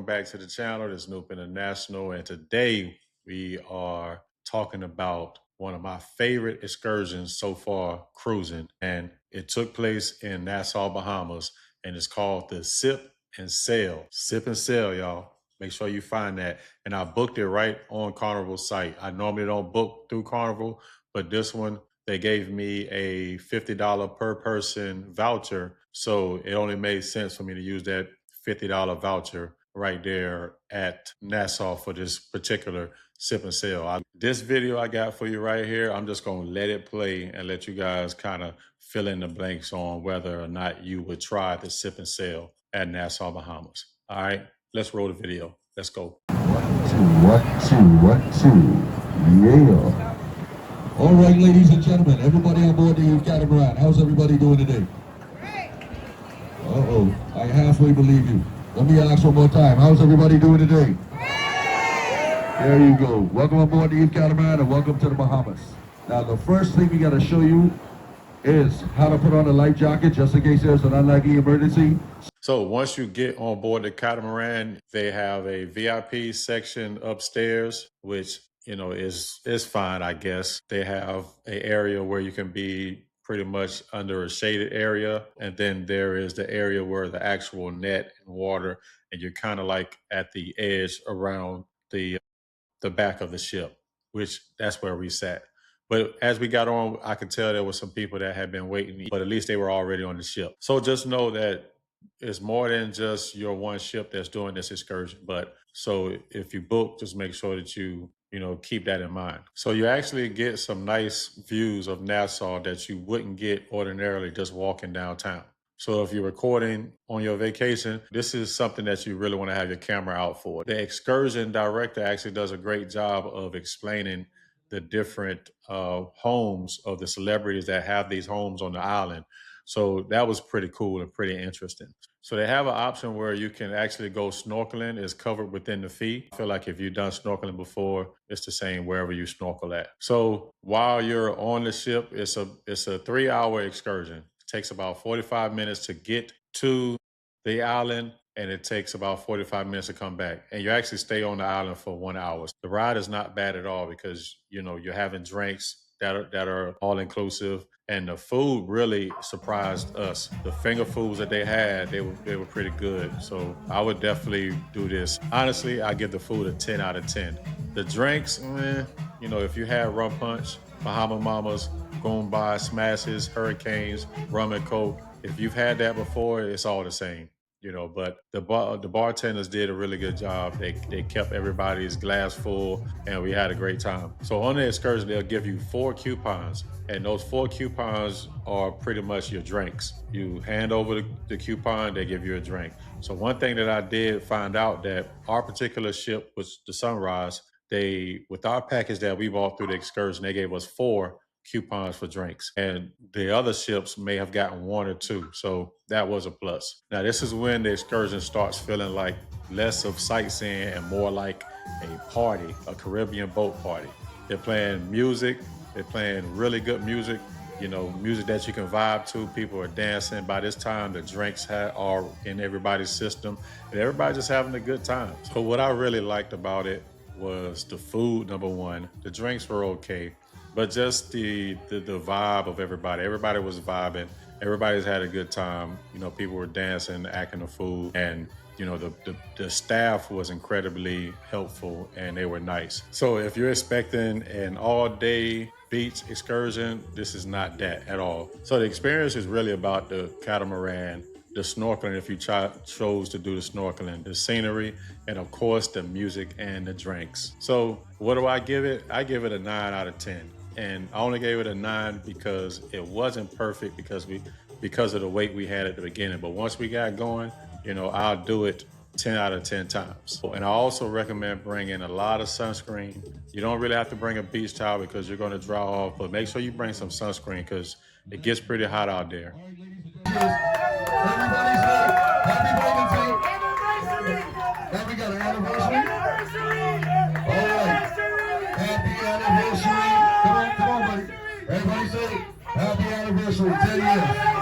welcome back to the channel. This is Nupe International, and today we are talking about one of my favorite excursions so far, cruising, and it took place in Nassau, Bahamas, and it's called the Sip and Sail. Sip and Sail, y'all. Make sure you find that. And I booked it right on Carnival's site. I normally don't book through Carnival, but this one, they gave me a $50 per person voucher. So it only made sense for me to use that $50 voucher right there at Nassau for this particular sip and sail. This video I got for you right here, I'm just gonna let it play and let you guys kind of fill in the blanks on whether or not you would try the sip and sail at Nassau, Bahamas. All right, let's roll the video. Let's go. 1, 2, 1, 2, 1, 2. Yeah. All right, ladies and gentlemen, everybody on board the Catamaran. How's everybody doing today? Uh-oh, I halfway believe you. Let me ask one more time. How's everybody doing today? There you go. Welcome aboard the Catamaran and welcome to the Bahamas. Now, the first thing we got to show you is how to put on a life jacket just in case there's an unlikely emergency. So once you get on board the Catamaran, they have a VIP section upstairs, which, you know, is fine, I guess. They have an area where you can be pretty much under a shaded area. And then there is the area where the actual net and water, and you're kind of like at the edge around the back of the ship, which that's where we sat. But as we got on, I could tell there were some people that had been waiting, but at least they were already on the ship. So just know that it's more than just your one ship that's doing this excursion. But so if you book, just make sure that you keep that in mind. So you actually get some nice views of Nassau that you wouldn't get ordinarily just walking downtown. So if you're recording on your vacation, this is something that you really want to have your camera out for. The excursion director actually does a great job of explaining the different homes of the celebrities that have these homes on the island. So that was pretty cool and pretty interesting. So they have an option where you can actually go snorkeling. It's covered within the fee. I feel like if you've done snorkeling before, it's the same wherever you snorkel at. So while you're on the ship, it's a 3-hour excursion. It takes about 45 minutes to get to the island, and it takes about 45 minutes to come back. And you actually stay on the island for 1 hour. The ride is not bad at all because, you're having drinks that are all inclusive. And the food really surprised us. The finger foods that they had, they were pretty good. So I would definitely do this. Honestly, I give the food a 10 out of 10. The drinks, if you had rum punch, Bahama Mamas, Goombay, Smashes, Hurricanes, rum and coke, if you've had that before, it's all the same. But the bartenders did a really good job. They kept everybody's glass full, and we had a great time. So on the excursion, they'll give you 4 coupons, and those 4 coupons are pretty much your drinks. You hand over the coupon, they give you a drink. So one thing that I did find out that our particular ship was the Sunrise. With our package that we bought through the excursion, they gave us 4 coupons for drinks, and the other ships may have gotten 1 or 2, so that was a plus. Now this is when the excursion starts feeling like less of sightseeing and more like a party, a Caribbean boat party. They're playing music, they're playing really good music, music that you can vibe to. People are dancing. By this time, the drinks are in everybody's system, and everybody's just having a good time. So what I really liked about it was the food, number one. The drinks were okay, but just the vibe of everybody. Everybody was vibing. Everybody's had a good time. People were dancing, acting a fool, and the staff was incredibly helpful and they were nice. So if you're expecting an all-day beach excursion, this is not that at all. So the experience is really about the catamaran, the snorkeling if you chose to do the snorkeling, the scenery, and of course the music and the drinks. So what do I give it? I give it a 9 out of 10. And I only gave it a 9 because it wasn't perfect because of the weight we had at the beginning. But once we got going, I'll do it 10 out of 10 times. And I also recommend bringing a lot of sunscreen. You don't really have to bring a beach towel because you're going to dry off, but make sure you bring some sunscreen because it gets pretty hot out there. Everybody's late. Happy birthday. And we got an anniversary. All right. Happy anniversary. Come on, buddy. Everybody say happy anniversary. 10 years.